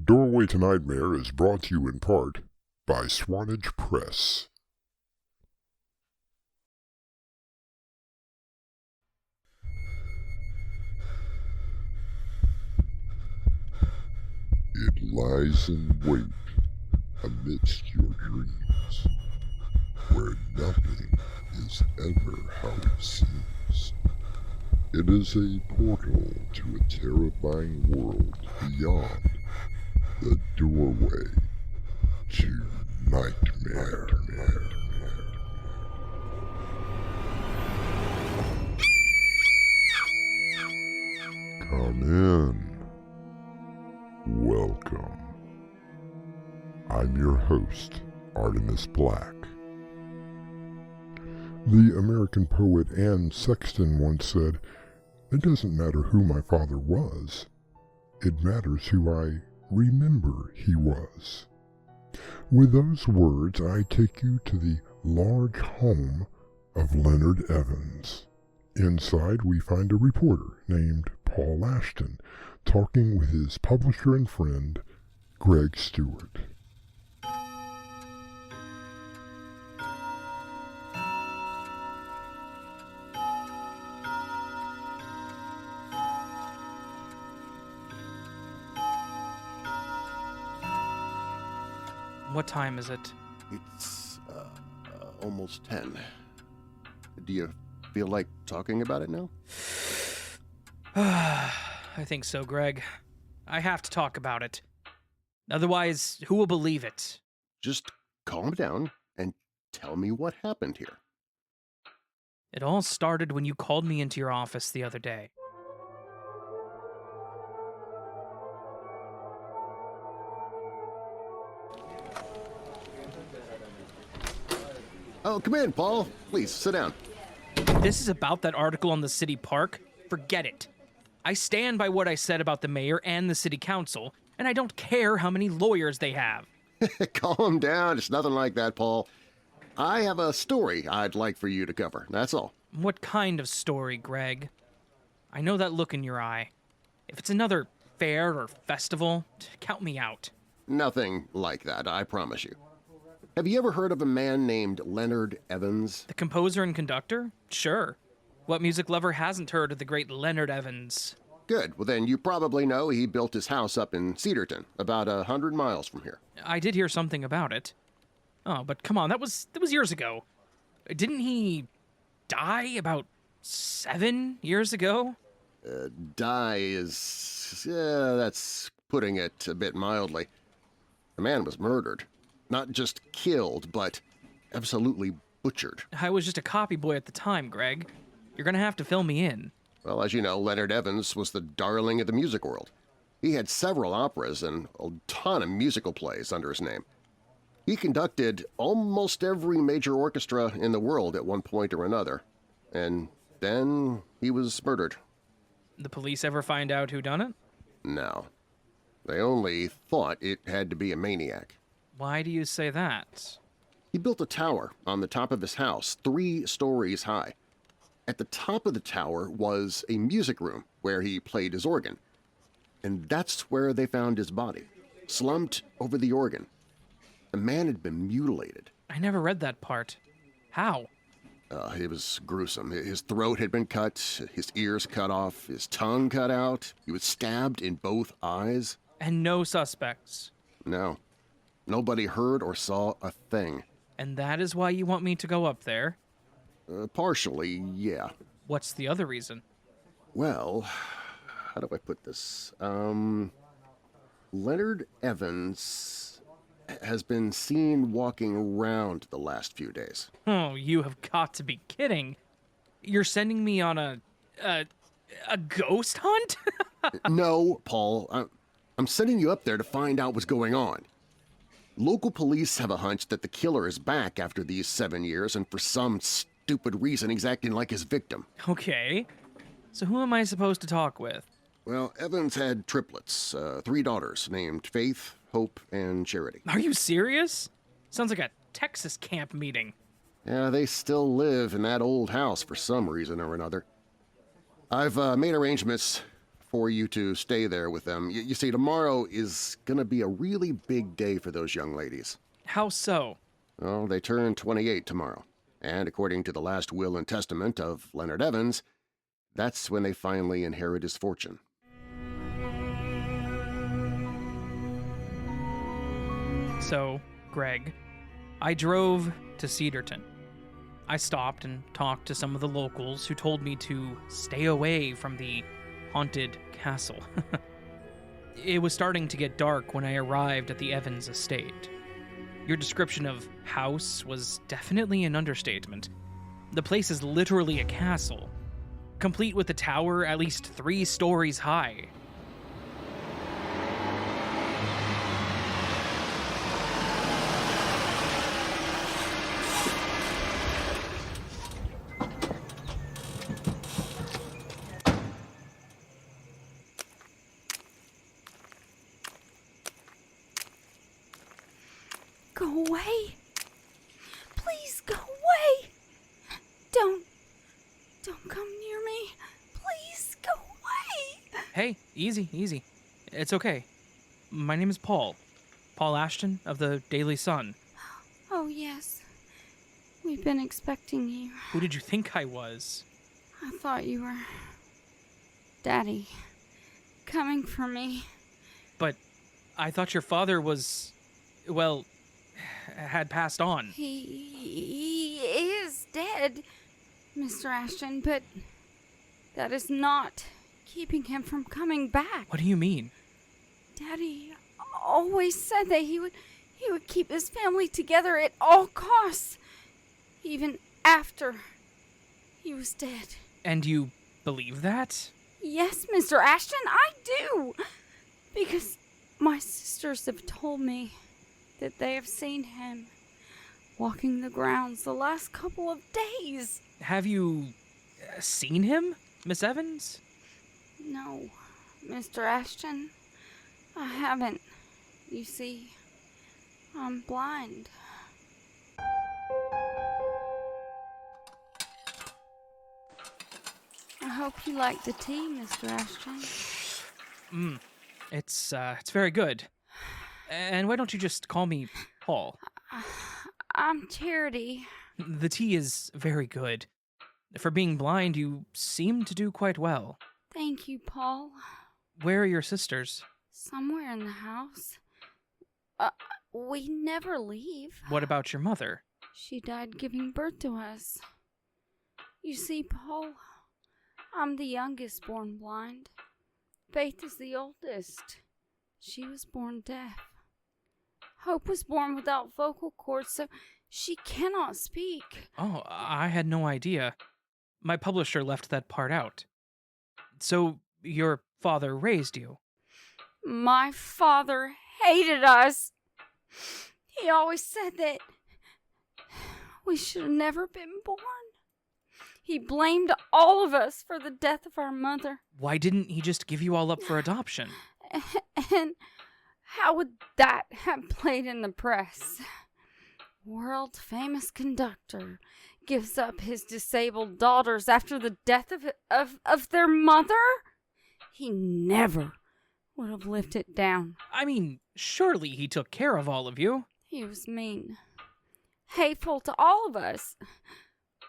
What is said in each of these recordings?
Doorway to Nightmare is brought to you in part by Swanage Press. It lies in wait amidst your dreams, where nothing is ever how it seems. It is a portal to a terrifying world beyond the doorway to nightmare. Come in. Welcome. I'm your host, Artemis Black. The American poet Anne Sexton once said, "It doesn't matter who my father was. It matters who I remember he was." With those words, I take you to the large home of Leonard Evans. Inside, we find a reporter named Paul Ashton talking with his publisher and friend, Greg Stewart. What time is it? It's almost 10. Do you feel like talking about it now? I think so, Greg. I have to talk about it. Otherwise, who will believe it? Just calm down and tell me what happened here. It all started when you called me into your office the other day. Oh, come in, Paul. Please, sit down. This is about that article on the city park? Forget it. I stand by what I said about the mayor and the city council, and I don't care how many lawyers they have. Calm down. It's nothing like that, Paul. I have a story I'd like for you to cover. That's all. What kind of story, Greg? I know that look in your eye. If it's another fair or festival, count me out. Nothing like that, I promise you. Have you ever heard of a man named Leonard Evans? The composer and conductor? Sure. What music lover hasn't heard of the great Leonard Evans? Good. Well, then you probably know he built his house up in Cedarton, about 100 miles from here. I did hear something about it. Oh, but come on, that was years ago. Didn't he die about 7 years ago? Die is... that's putting it a bit mildly. The man was murdered. Not just killed, but absolutely butchered. I was just a copy boy at the time, Greg. You're gonna have to fill me in. Well, as you know, Leonard Evans was the darling of the music world. He had several operas and a ton of musical plays under his name. He conducted almost every major orchestra in the world at one point or another. And then he was murdered. The police ever find out who done it? No. They only thought it had to be a maniac. Why do you say that? He built a tower on the top of his house, 3 stories high. At the top of the tower was a music room where he played his organ. And that's where they found his body, slumped over the organ. The man had been mutilated. I never read that part. How? It was gruesome. His throat had been cut, his ears cut off, his tongue cut out. He was stabbed in both eyes. And no suspects. No. Nobody heard or saw a thing. And that is why you want me to go up there? Partially, yeah. What's the other reason? Well, how do I put this? Leonard Evans has been seen walking around the last few days. Oh, you have got to be kidding. You're sending me on a ghost hunt? No, Paul. I'm sending you up there to find out what's going on. Local police have a hunch that the killer is back after these 7 years, and for some stupid reason he's acting like his victim. Okay. So who am I supposed to talk with? Well, Evans had triplets, 3 daughters named Faith, Hope, and Charity. Are you serious? Sounds like a Texas camp meeting. Yeah, they still live in that old house for some reason or another. I've made arrangements for you to stay there with them. You see, tomorrow is going to be a really big day for those young ladies. How so? Well, they turn 28 tomorrow, and according to the last will and testament of Leonard Evans, that's when they finally inherit his fortune. So, Greg, I drove to Cedarton. I stopped and talked to some of the locals who told me to stay away from the haunted castle. It was starting to get dark when I arrived at the Evans estate. Your description of house was definitely an understatement. The place is literally a castle, complete with a tower at least 3 stories high. Go away. Please go away. Don't come near me. Please go away. Hey, easy. It's okay. My name is Paul. Paul Ashton of the Daily Sun. Oh, yes. We've been expecting you. Who did you think I was? I thought you were Daddy coming for me. But I thought your father was, well, had passed on. He is dead, Mr. Ashton, but that is not keeping him from coming back. What do you mean? Daddy always said that he would keep his family together at all costs, even after he was dead. And you believe that? Yes, Mr. Ashton, I do. Because my sisters have told me that they have seen him walking the grounds the last couple of days. Have you seen him, Miss Evans? No, Mr. Ashton, I haven't. You see, I'm blind. I hope you like the tea, Mr. Ashton. It's very good. And why don't you just call me Paul? I'm Charity. The tea is very good. For being blind, you seem to do quite well. Thank you, Paul. Where are your sisters? Somewhere in the house. We never leave. What about your mother? She died giving birth to us. You see, Paul, I'm the youngest born blind. Faith is the oldest. She was born deaf. Hope was born without vocal cords, so she cannot speak. Oh, I had no idea. My publisher left that part out. So, your father raised you? My father hated us. He always said that we should have never been born. He blamed all of us for the death of our mother. Why didn't he just give you all up for adoption? And how would that have played in the press? World-famous conductor gives up his disabled daughters after the death of their mother? He never would have lived it down. I mean, surely he took care of all of you. He was mean. Hateful to all of us.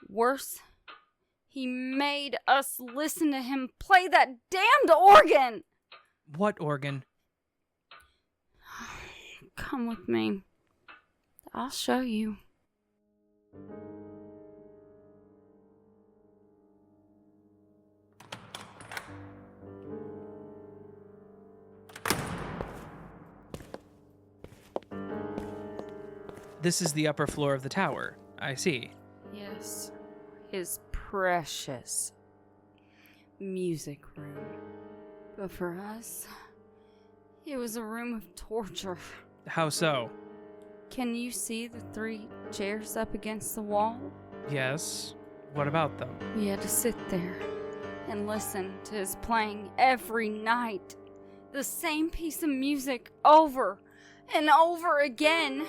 Worse, he made us listen to him play that damned organ! What organ? Come with me. I'll show you. This is the upper floor of the tower. I see. Yes, his precious music room. But for us, it was a room of torture. How so? Can you see the 3 chairs up against the wall? Yes. What about them? We had to sit there and listen to his playing every night. The same piece of music over and over again.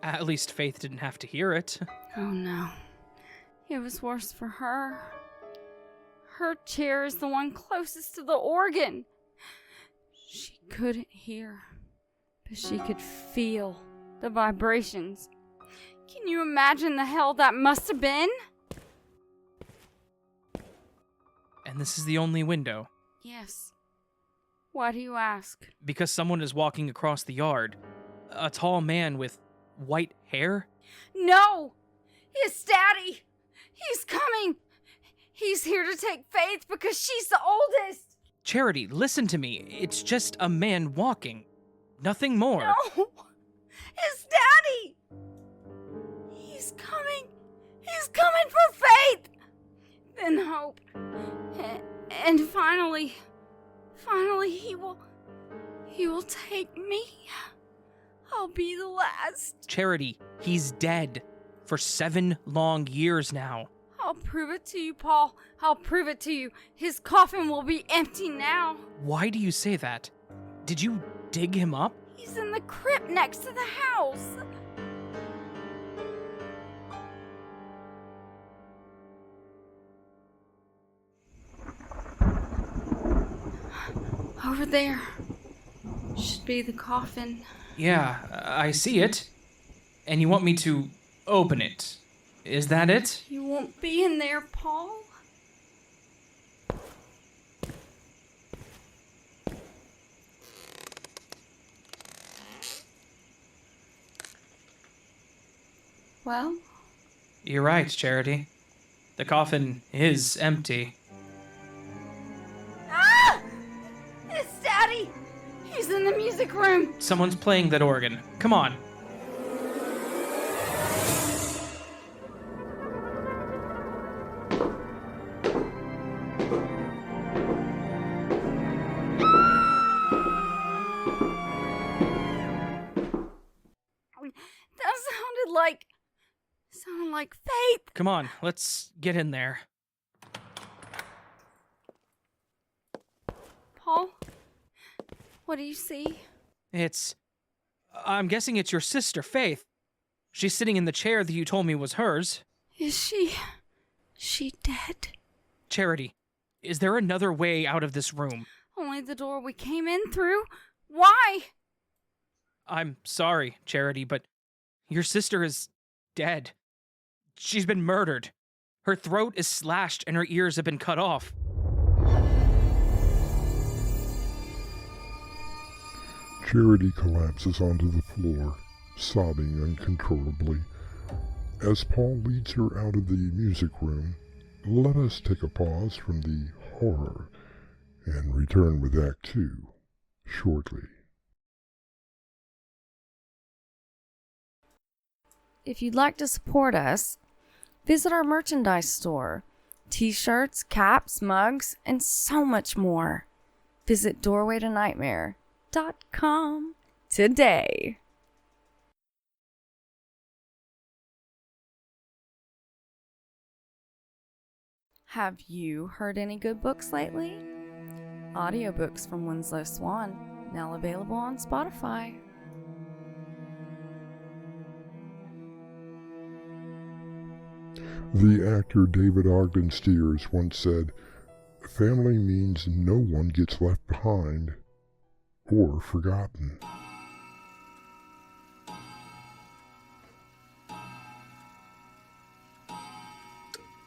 At least Faith didn't have to hear it. Oh no. It was worse for her. Her chair is the one closest to the organ. She couldn't hear, but she could feel the vibrations. Can you imagine the hell that must have been? And this is the only window. Yes. Why do you ask? Because someone is walking across the yard. A tall man with white hair? No! It's Daddy! He's coming! He's here to take Faith because she's the oldest! Charity, listen to me. It's just a man walking. Nothing more. No! It's Daddy! He's coming! He's coming for Faith! Then hope. And finally he will take me. I'll be the last. Charity, he's dead. For 7 long years now. I'll prove it to you, Paul. I'll prove it to you. His coffin will be empty now. Why do you say that? Did you dig him up? He's in the crypt next to the house. Over there. Should be the coffin. Yeah, I see it. And you want me to open it. Is that it? You won't be in there, Paul. Well? You're right, Charity. The coffin is empty. Ah! It's Daddy! He's in the music room. Someone's playing that organ. Come on. That sounded like Faith. Come on, let's get in there. Paul, what do you see? I'm guessing it's your sister, Faith. She's sitting in the chair that you told me was hers. Is she dead? Charity, is there another way out of this room? Only the door we came in through. Why? I'm sorry, Charity, but your sister is dead. She's been murdered. Her throat is slashed and her ears have been cut off. Charity collapses onto the floor, sobbing uncontrollably. As Paul leads her out of the music room, let us take a pause from the horror and return with Act 2 shortly. If you'd like to support us, visit our merchandise store. T-shirts, caps, mugs, and so much more. Visit doorwaytonightmare.com today. Have you heard any good books lately? Audiobooks from Winslow Swan, now available on Spotify. The actor David Ogden Stiers once said, "Family means no one gets left behind or forgotten."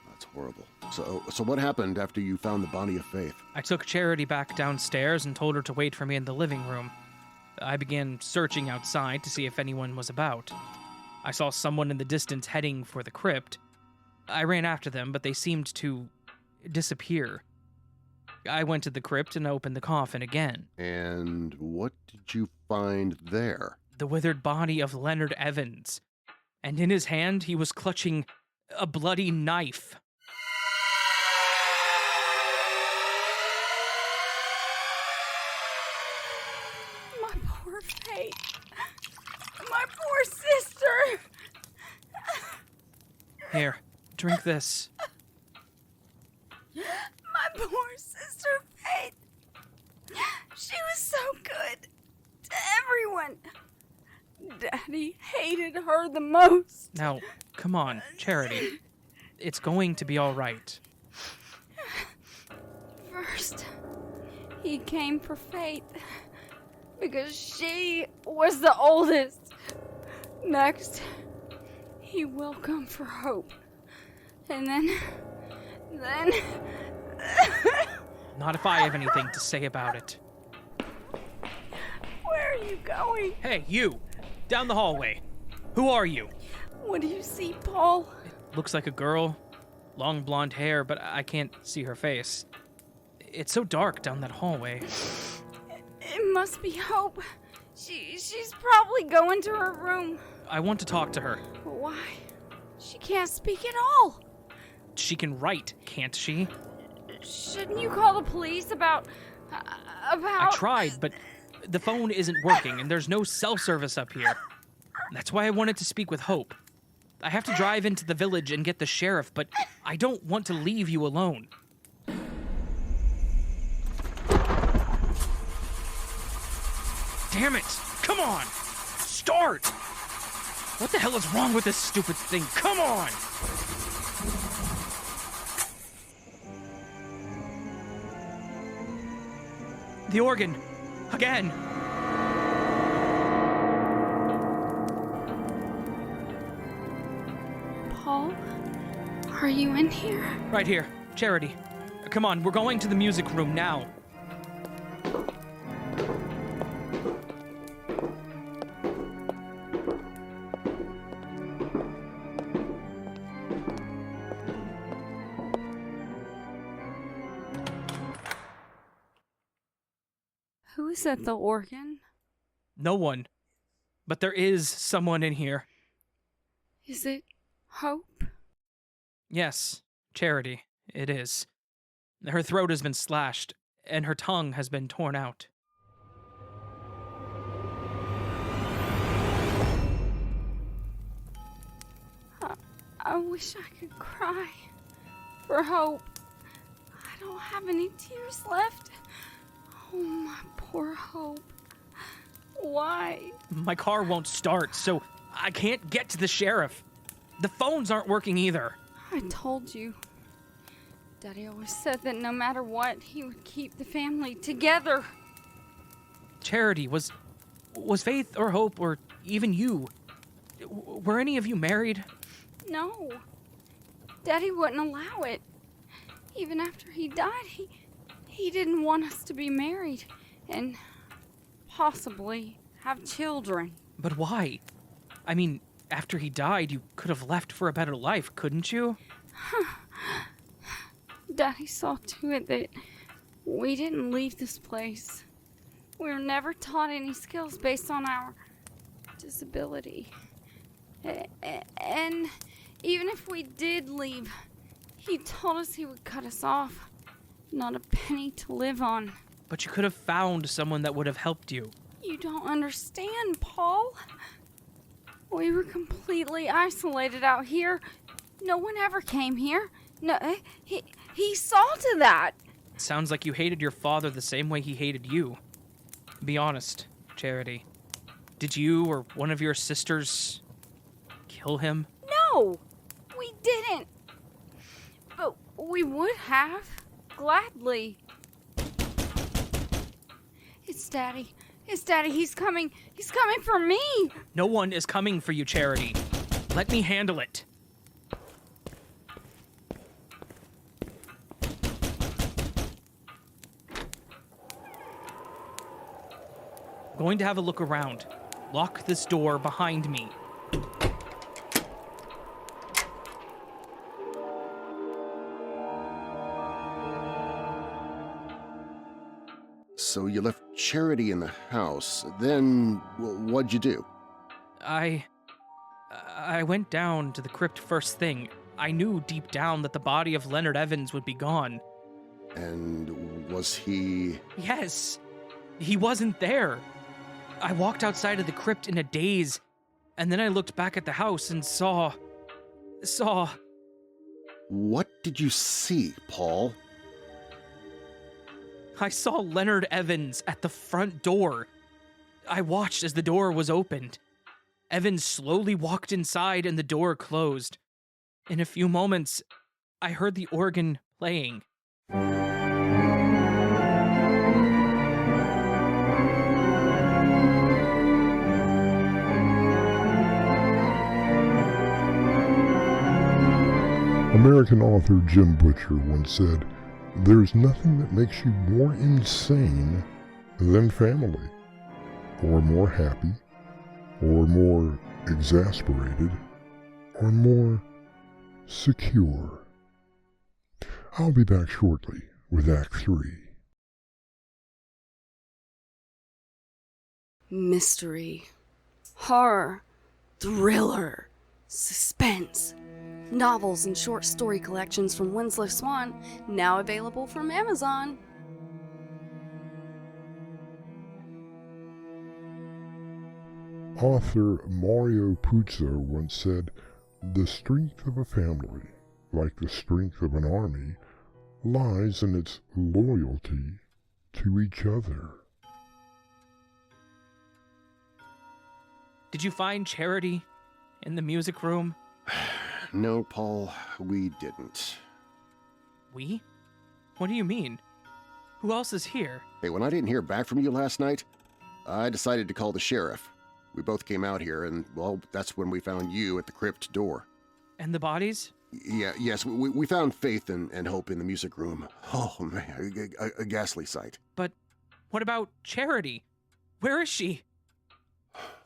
That's horrible. So what happened after you found the body of Faith? I took Charity back downstairs and told her to wait for me in the living room. I began searching outside to see if anyone was about. I saw someone in the distance heading for the crypt. I ran after them, but they seemed to disappear. I went to the crypt and opened the coffin again. And what did you find there? The withered body of Leonard Evans. And in his hand, he was clutching a bloody knife. My poor Faith. My poor sister. Here, drink this. My poor sister Faith. She was so good to everyone. Daddy hated her the most. Now, come on, Charity. It's going to be all right. First, he came for Faith because she was the oldest. Next, he will come for Hope. And then... Not if I have anything to say about it. Where are you going? Hey, you! Down the hallway. Who are you? What do you see, Paul? Looks like a girl. Long blonde hair, but I can't see her face. It's so dark down that hallway. It must be Hope. She's probably going to her room. I want to talk to her. Why? She can't speak at all. She can write, can't she? Shouldn't you call the police about... I tried, but the phone isn't working, and there's no cell service up here. That's why I wanted to speak with Hope. I have to drive into the village and get the sheriff, but I don't want to leave you alone. Damn it! Come on! Start! What the hell is wrong with this stupid thing? Come on! The organ! Again! Paul, are you in here? Right here. Charity. Come on, we're going to the music room now. Who's at the organ? No one. But there is someone in here. Is it Hope? Yes, Charity. It is. Her throat has been slashed, and her tongue has been torn out. I wish I could cry for Hope. I don't have any tears left. Oh, my poor Hope. Why? My car won't start, so I can't get to the sheriff. The phones aren't working either. I told you. Daddy always said that no matter what, he would keep the family together. Charity, was Faith or Hope or even you, were any of you married? No. Daddy wouldn't allow it. Even after he died, he didn't want us to be married and possibly have children. But why? I mean, after he died, you could have left for a better life, couldn't you? Daddy saw to it that we didn't leave this place. We were never taught any skills based on our disability. And even if we did leave, he told us he would cut us off. Not a penny to live on. But you could have found someone that would have helped you. You don't understand, Paul. We were completely isolated out here. No one ever came here. No, he saw to that. Sounds like you hated your father the same way he hated you. Be honest, Charity. Did you or one of your sisters kill him? No, we didn't. But we would have, gladly. It's Daddy. It's Daddy. He's coming. He's coming for me. No one is coming for you, Charity. Let me handle it. Going to have a look around. Lock this door behind me. So you left Charity in the house. Then, what'd you do? I went down to the crypt first thing. I knew deep down that the body of Leonard Evans would be gone. And was he... Yes, he wasn't there. I walked outside of the crypt in a daze, and then I looked back at the house and saw... What did you see, Paul? I saw Leonard Evans at the front door. I watched as the door was opened. Evans slowly walked inside and the door closed. In a few moments, I heard the organ playing. American author Jim Butcher once said, "There's nothing that makes you more insane than family, or more happy, or more exasperated, or more secure." I'll be back shortly with Act 3. Mystery, horror, thriller, suspense. Novels and short story collections from Winslow Swan, now available from Amazon. Author Mario Puzo once said, "The strength of a family, like the strength of an army, lies in its loyalty to each other." Did you find Charity in the music room? No, Paul, we didn't. We? What do you mean? Who else is here? Hey, when I didn't hear back from you last night, I decided to call the sheriff. We both came out here, and, well, that's when we found you at the crypt door. And the bodies? Yes, we found Faith and Hope in the music room. Oh, man, a ghastly sight. But what about Charity? Where is she?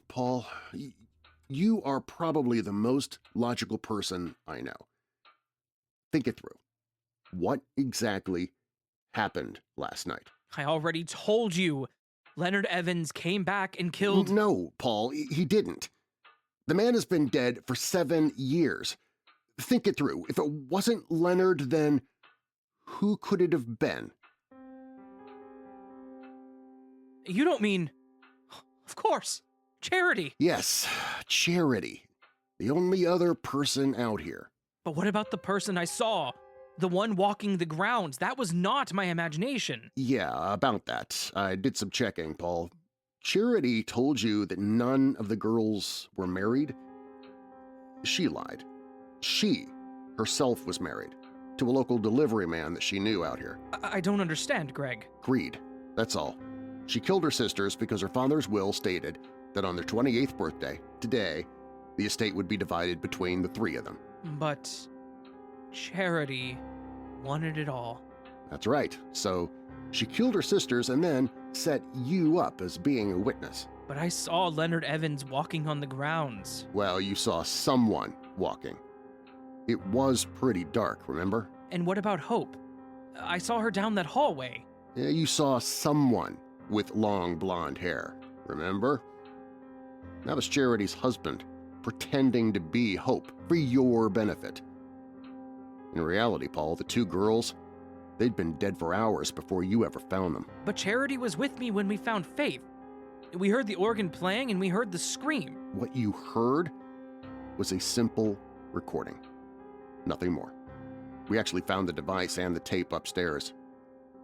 Paul, you are probably the most logical person I know. Think it through. What exactly happened last night? I already told you. Leonard Evans came back and killed... No, Paul, he didn't. The man has been dead for 7 years. Think it through. If it wasn't Leonard, then who could it have been? You don't mean... Of course, Charity. Yes, Charity. The only other person out here. But what about the person I saw? The one walking the grounds? That was not my imagination. Yeah, about that. I did some checking, Paul. Charity told you that none of the girls were married. She lied. She herself was married to a local delivery man that she knew out here. I don't understand, Greg. Greed. That's all. She killed her sisters because her father's will stated that on their 28th birthday, today, the estate would be divided between the 3 of them. But Charity wanted it all. That's right. So she killed her sisters and then set you up as being a witness. But I saw Leonard Evans walking on the grounds. Well, you saw someone walking. It was pretty dark, remember? And what about Hope? I saw her down that hallway. Yeah, you saw someone with long blonde hair, remember? That was Charity's husband, pretending to be Hope for your benefit. In reality, Paul, the 2 girls, they'd been dead for hours before you ever found them. But Charity was with me when we found Faith. We heard the organ playing and we heard the scream. What you heard was a simple recording. Nothing more. We actually found the device and the tape upstairs.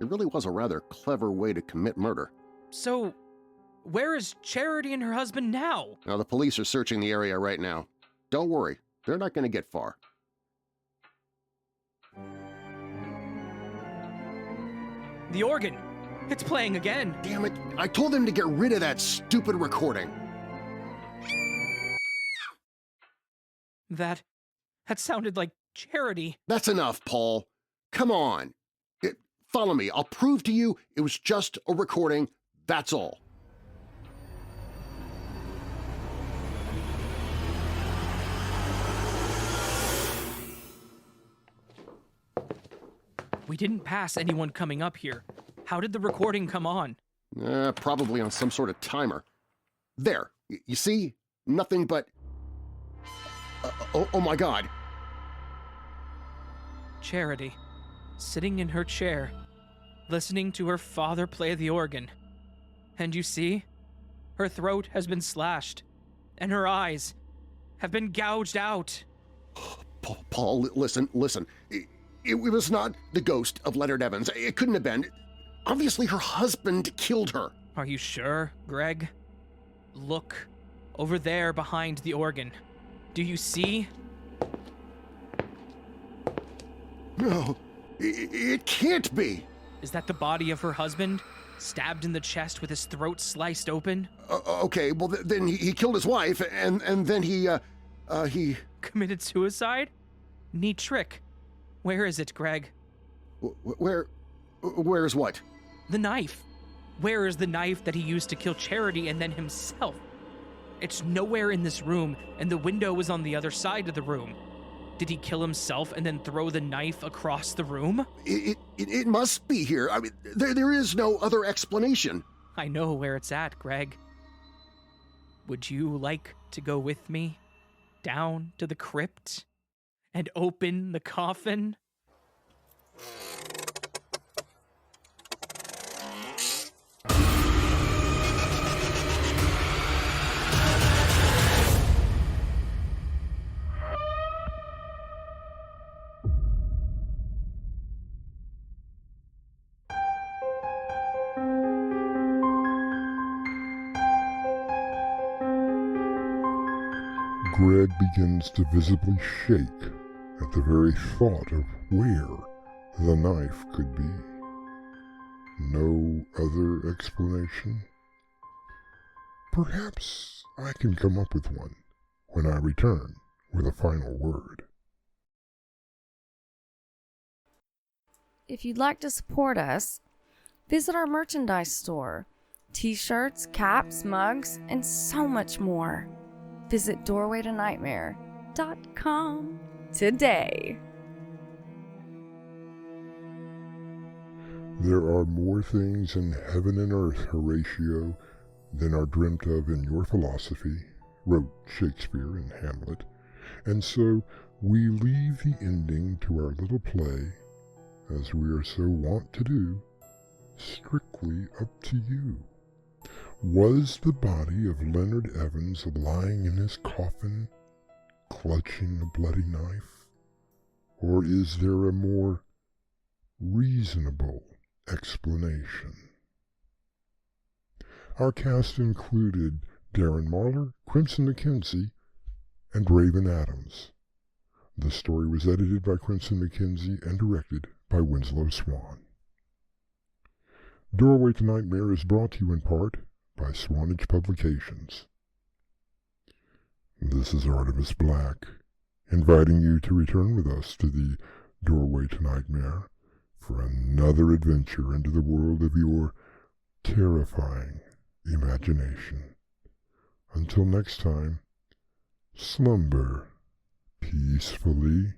It really was a rather clever way to commit murder. So, where is Charity and her husband now? Now, the police are searching the area right now. Don't worry, they're not going to get far. The organ! It's playing again! Damn it, I told them to get rid of that stupid recording. That sounded like Charity. That's enough, Paul. Come on. Follow me. I'll prove to you it was just a recording. That's all. We didn't pass anyone coming up here. How did the recording come on? Probably on some sort of timer. There. You see? Nothing but... oh my God. Charity, sitting in her chair, listening to her father play the organ. And you see? Her throat has been slashed, and her eyes have been gouged out. Paul, listen. It was not the ghost of Leonard Evans. It couldn't have been. Obviously, her husband killed her. Are you sure, Greg? Look, over there behind the organ. Do you see? No, it can't be. Is that the body of her husband, stabbed in the chest with his throat sliced open? Okay, well, then he killed his wife, and then he... Committed suicide? Neat trick. Where is it, Greg? Where's what? The knife. Where is the knife that he used to kill Charity and then himself? It's nowhere in this room, and the window was on the other side of the room. Did he kill himself and then throw the knife across the room? It must be here. I mean, there is no other explanation. I know where it's at, Greg. Would you like to go with me down to the crypt and open the coffin? Greg begins to visibly shake at the very thought of where the knife could be. No other explanation? Perhaps I can come up with one when I return with a final word. If you'd like to support us, visit our merchandise store. T-shirts, caps, mugs, and so much more. Visit doorwaytonightmare.com today. There are more things in heaven and earth, Horatio, than are dreamt of in your philosophy, wrote Shakespeare in Hamlet, and so we leave the ending to our little play, as we are so wont to do, strictly up to you. Was the body of Leonard Evans lying in his coffin, clutching a bloody knife? Or is there a more reasonable explanation? Our cast included Darren Marlar, Crimson McKenzie, and Raven Adams. The story was edited by Crimson McKenzie and directed by Winslow Swan. Doorway to Nightmare is brought to you in part by Swanage Publications. This is Artemis Black, inviting you to return with us to the Doorway to Nightmare for another adventure into the world of your terrifying imagination. Until next time, slumber peacefully.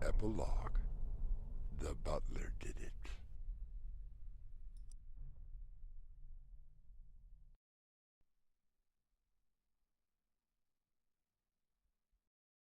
Epilogue. The Butler